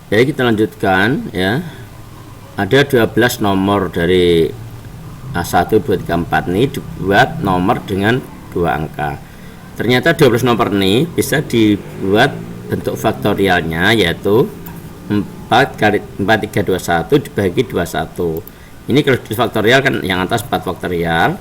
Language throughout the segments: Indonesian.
Jadi kita lanjutkan ya. Ada 12 nomor dari 1, 2, 3, 4 ini dibuat nomor dengan 2 angka. Ternyata 12 nomor ini bisa dibuat bentuk faktorialnya, yaitu 4 kali 4, 3, 2, 1 dibagi 21. Ini kalau di faktorial kan yang atas 4 faktorial,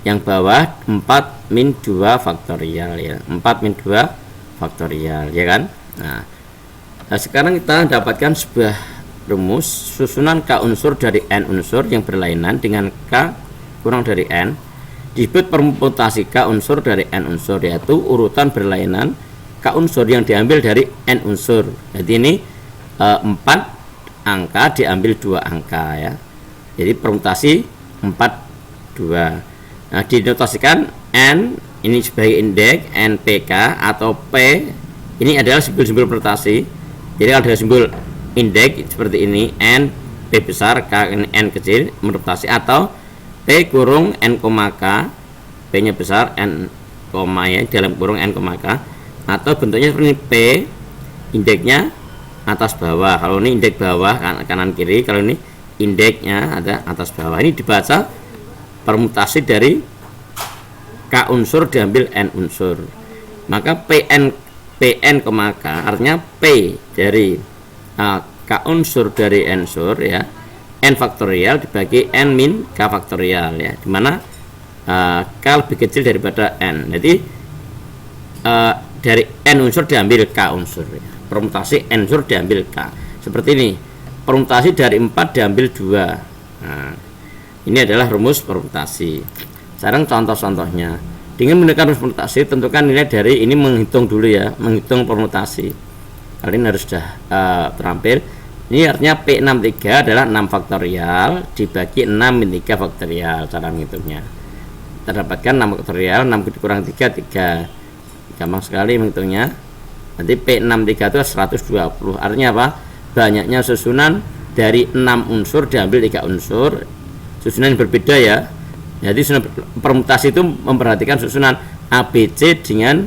yang bawah 4 min 2 faktorial ya. 4 min 2 faktorial ya kan. Nah, sekarang kita dapatkan sebuah rumus susunan K unsur dari N unsur yang berlainan dengan K kurang dari N disebut permutasi K unsur dari N unsur, yaitu urutan berlainan K unsur yang diambil dari N unsur. Jadi ini 4 angka diambil 2 angka ya. Jadi permutasi 4 2. Nah, dinotasikan N ini sebagai indeks, NPK atau P ini adalah simbol-simbol permutasi. Jadi ada simbol indeks seperti ini, N P besar, K N kecil merotasi, atau P kurung N, K, P nya besar, N koma ya dalam kurung N, K, atau bentuknya seperti P indeksnya atas bawah. Kalau ini indeks bawah kanan kiri, kalau ini indeksnya ada atas bawah. Ini dibaca permutasi dari K unsur diambil N unsur. Maka Pn K artinya P dari K unsur dari N unsur ya, N faktorial dibagi N min K faktorial ya, dimana K lebih kecil daripada N. Jadi dari N unsur diambil K unsur ya. Permutasi N unsur diambil K seperti ini. Permutasi dari 4 diambil 2. Nah, ini adalah rumus permutasi. Sekarang contoh-contohnya. Dengan menggunakan rumus permutasi, tentukan nilai dari ini, menghitung dulu ya, menghitung permutasi. Kalian harus sudah terampil. Ini artinya P63 adalah 6 faktorial dibagi 6 min 3 faktorial. Cara menghitungnya kita dapatkan 6 faktorial, 6 dikurang 3 3. Gampang sekali menghitungnya. Nanti P63 itu 120. Artinya apa? Banyaknya susunan dari 6 unsur diambil 3 unsur. Susunan yang berbeda ya. Jadi susunan permutasi itu memperhatikan susunan ABC dengan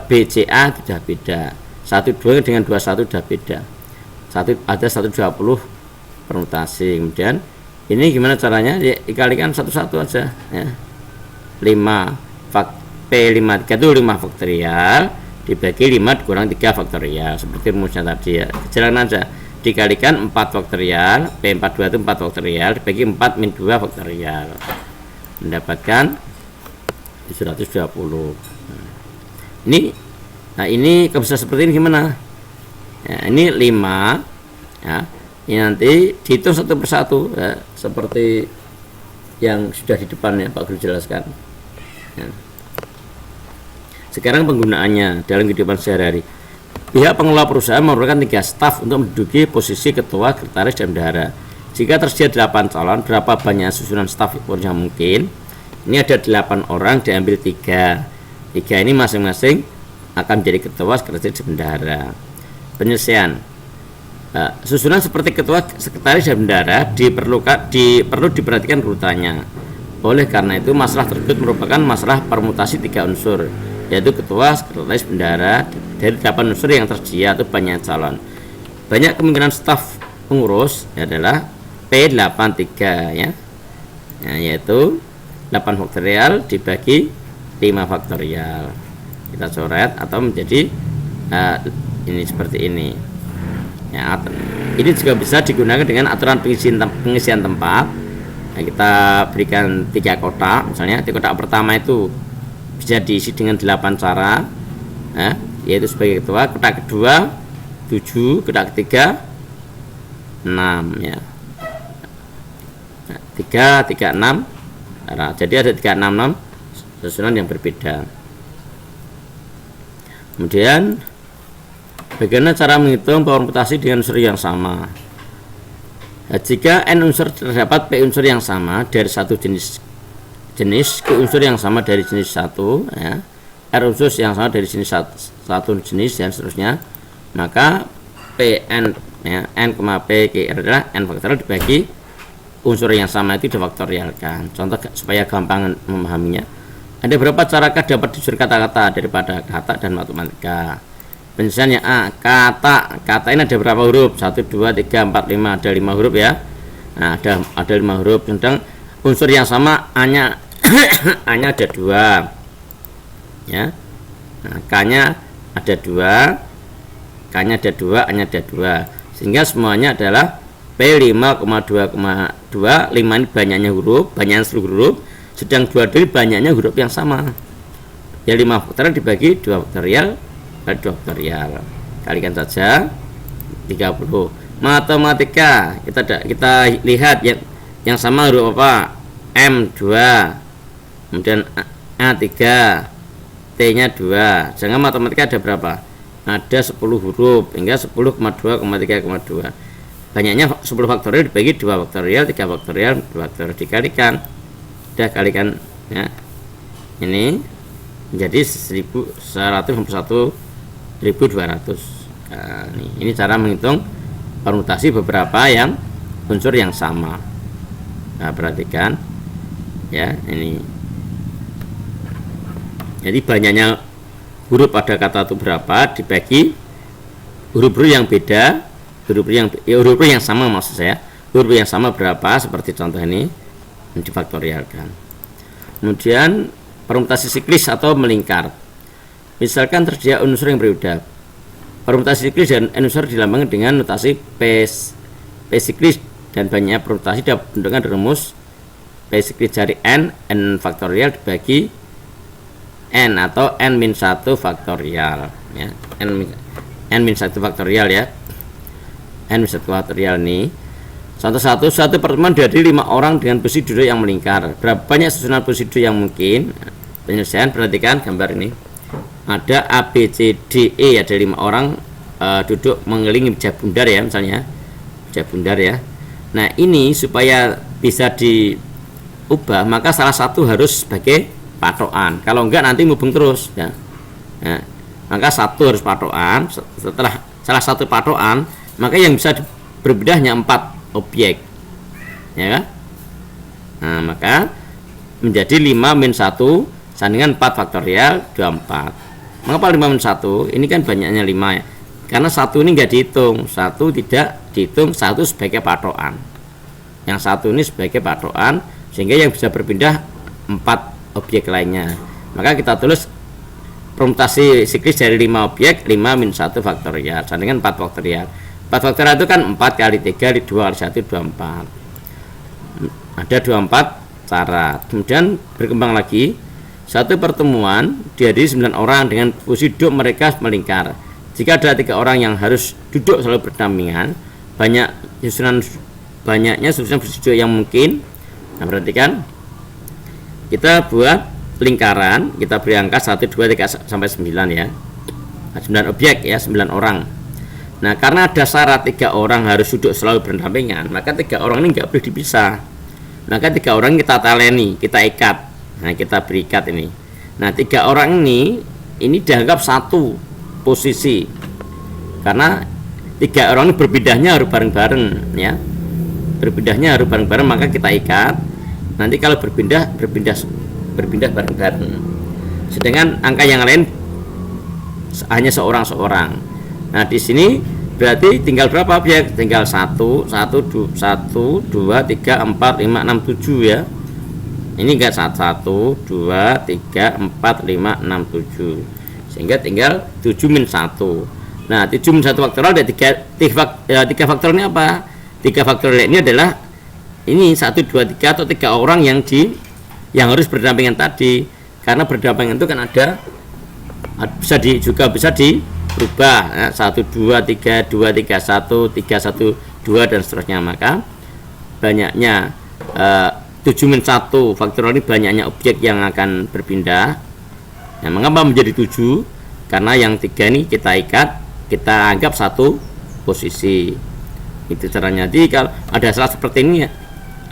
BCA sudah beda. 12 dengan 21 sudah beda. Ada 120 permutasi. Kemudian ini gimana caranya? Ya, dikalikan satu-satu aja ya. 5 P53 itu 5 faktorial dibagi 5 dikurang 3 faktorial seperti rumusnya tadi ya. Jalan aja. Dikalikan 4 faktorial, P42 itu 4 faktorial dibagi 4 min 2 faktorial, mendapatkan 120. Nah ini kalau bisa seperti ini gimana ya, ini 5 ya, ini nanti dihitung satu persatu ya, seperti yang sudah di depan ya Pak Guru jelaskan ya. Sekarang penggunaannya dalam kehidupan sehari-hari. Pihak pengelola perusahaan memerlukan 3 staf untuk menduduki posisi ketua, sekretaris, dan bendahara. Jika tersedia 8 calon, berapa banyak susunan staf yang mungkin? Ini ada 8 orang, diambil 3 ini masing-masing akan menjadi ketua, sekretaris, dan bendahara. Penyelesaian susunan seperti ketua, sekretaris, dan bendahara perlu diperhatikan urutannya. Oleh karena itu, masalah tersebut merupakan masalah permutasi 3 unsur, yaitu ketua, sekretaris, bendahara dari 8 unsur yang tersedia atau banyak calon. Banyak kemungkinan staf pengurus adalah P83 ya. Nah, yaitu 8 faktorial dibagi 5 faktorial. Kita coret atau menjadi ini seperti ini. Ya, ini juga bisa digunakan dengan aturan pengisian tempat. Nah, kita berikan 3 kotak, misalnya di kotak pertama itu bisa diisi dengan 8 cara, yaitu sebagai ketua. Kotak kedua 7, kotak ketiga 6 ya. Nah, 3, 3, 6 cara. Jadi ada 3, 6, 6 susunan yang berbeda. Kemudian bagaimana cara menghitung permutasi dengan unsur yang sama? Nah, jika N unsur terdapat P unsur yang sama dari satu jenis Q unsur yang sama dari jenis 1 ya, R unsur yang sama dari jenis satu jenis dan seterusnya, maka Pn ya, N, P, Q, R adalah N faktorial dibagi unsur yang sama itu difaktorialkan. Contoh supaya gampang memahaminya, ada berapa carakah dapat disusun kata-kata daripada kata dan matematika? Penyelesaiannya A. Kata ini ada berapa huruf? 1, 2, 3, 4, 5. Ada 5 huruf ya. Nah, ada 5 huruf. Sedang unsur yang sama A-nya A-nya ada 2. Ya. Nah, K-nya ada 2. K-nya ada 2, A-nya ada 2. Sehingga semuanya adalah P5,2,2. 5 ini banyaknya huruf, banyaknya seluruh huruf. Sedang 2 ini banyaknya huruf yang sama. Ya 5 faktorial dibagi 2 faktorial. 2 faktorial kalikan saja 30. Matematika kita lihat yang sama huruf apa? M2, kemudian A3, T-nya 2. Jangan matematika ada berapa? Ada 10 huruf hingga 10,2,3,2. Banyaknya 10 faktorial dibagi 2 faktorial, 3 faktorial, 2 faktorial dikalikan. Udah kalikan ya. Ini menjadi 1.200. Nah, ini cara menghitung permutasi beberapa yang unsur yang sama. Nah, perhatikan ya, ini. Jadi banyaknya huruf pada kata itu berapa dibagi huruf-huruf yang beda, huruf yang sama maksud saya. Huruf yang sama berapa seperti contoh ini difaktorialkan. Kemudian permutasi siklis atau melingkar. Misalkan tersedia unsur yang berbeda. Permutasi siklis dan unsur dilambangkan dengan notasi P siklis dan banyak permutasi dapat dengan rumus P siklis dari n faktorial dibagi n atau n-1 faktorial ya. n-1 faktorial ya. n-1 faktorial ini. Contoh suatu pertemuan dihadiri 5 orang dengan posisi duduk yang melingkar. Berapa banyak susunan posisi duduk yang mungkin? Penyelesaian, perhatikan gambar ini. Ada A, B, C, D, E, ada 5 orang duduk mengelilingi meja bundar ya, misalnya meja bundar ya. Nah, ini supaya bisa diubah maka salah satu harus sebagai patokan. Kalau enggak nanti ngubung terus ya. Nah, maka satu harus patokan. Setelah salah satu patokan, maka yang bisa berbeda hanya 4 objek. Ya kan? Nah, maka menjadi 5-1 sandingan 4 faktorial 24. Mengapa 5-1? Ini kan banyaknya 5 ya. Karena 1 ini enggak dihitung. 1 tidak dihitung, 1 sebagai patokan. Yang 1 ini sebagai patokan sehingga yang bisa berpindah 4 objek lainnya. Maka kita tulis permutasi siklis dari 5 objek 5-1 faktorial sandingan 4 faktorial. 4 faktorial itu kan 4 kali 3 kali 2 kali 1 24. Ada 24 cara. Kemudian berkembang lagi. Satu pertemuan dihadiri 9 orang dengan posisi duduk mereka melingkar. Jika ada 3 orang yang harus duduk selalu berdampingan, banyaknya susunan posisi duduk yang mungkin. Nah, perhatikan. Kita buat lingkaran, kita beri angka 1, 2, 3 sampai 9 ya. 9 objek ya, 9 orang. Nah, karena ada syarat 3 orang harus duduk selalu berdampingan, maka 3 orang ini nggak boleh dipisah. Maka 3 orang kita taleni, kita ikat. Nah, kita beri ikat ini. Nah, 3 orang ini dianggap satu posisi. Karena 3 orang ini berpindahnya harus bareng-bareng ya. Berpindahnya harus bareng-bareng, maka kita ikat. Nanti kalau berpindah bareng-bareng. Sedangkan angka yang lain hanya seorang-seorang. Nah, di sini berarti tinggal berapa objek? Tinggal 1, 2, 3, 4, 5, 6, 7 ya. Ini enggak 1, 2, 3, 4, 5, 6, 7. Sehingga tinggal 7-1. Nah, 7-1 faktorial ada 3 faktorial ini apa? 3 faktorial ini adalah ini 1, 2, 3 atau 3 orang yang harus berdampingan tadi. Karena berdampingan itu kan ada juga bisa dirubah ya, 1, 2, 3, 2, 3, 1, 3, 1, 2 dan seterusnya. Maka banyaknya 7-1 faktorial ini banyaknya objek yang akan berpindah. Nah, mengapa menjadi 7? Karena yang 3 ini kita ikat, kita anggap satu posisi. Itu caranya. Jadi kalau ada salah seperti ini ya,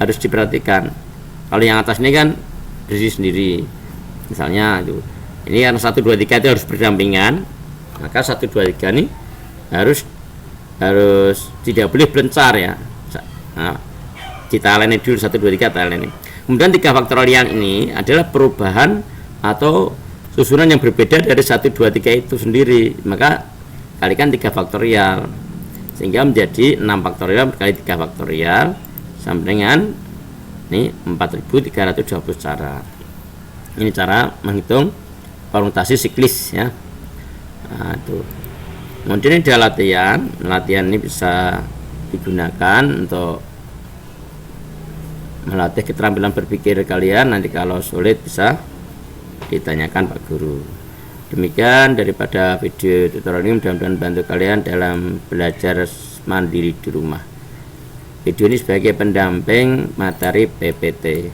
harus diperhatikan. Kalau yang atas ini kan berdiri sendiri. Misalnya itu. Ini karena 1, 2, 3 itu harus berdampingan. Maka 1, 2, 3 ini harus tidak boleh belencar ya. Nah, kita aleni dulu 1, 2, 3 kita aleni. Kemudian 3 faktorial ini adalah perubahan atau susunan yang berbeda dari 1, 2, 3 itu sendiri. Maka kalikan 3 faktorial sehingga menjadi 6 faktorial kali 3 faktorial sama dengan ini 4320 cara. Ini cara menghitung permutasi siklis ya. Nah, itu. Kemudian ini ada latihan ini bisa digunakan untuk melatih keterampilan berpikir kalian. Nanti kalau sulit bisa ditanyakan Pak Guru. Demikian daripada video tutorial ini, mudah-mudahan bantu kalian dalam belajar mandiri di rumah. Video ini sebagai pendamping materi PPT.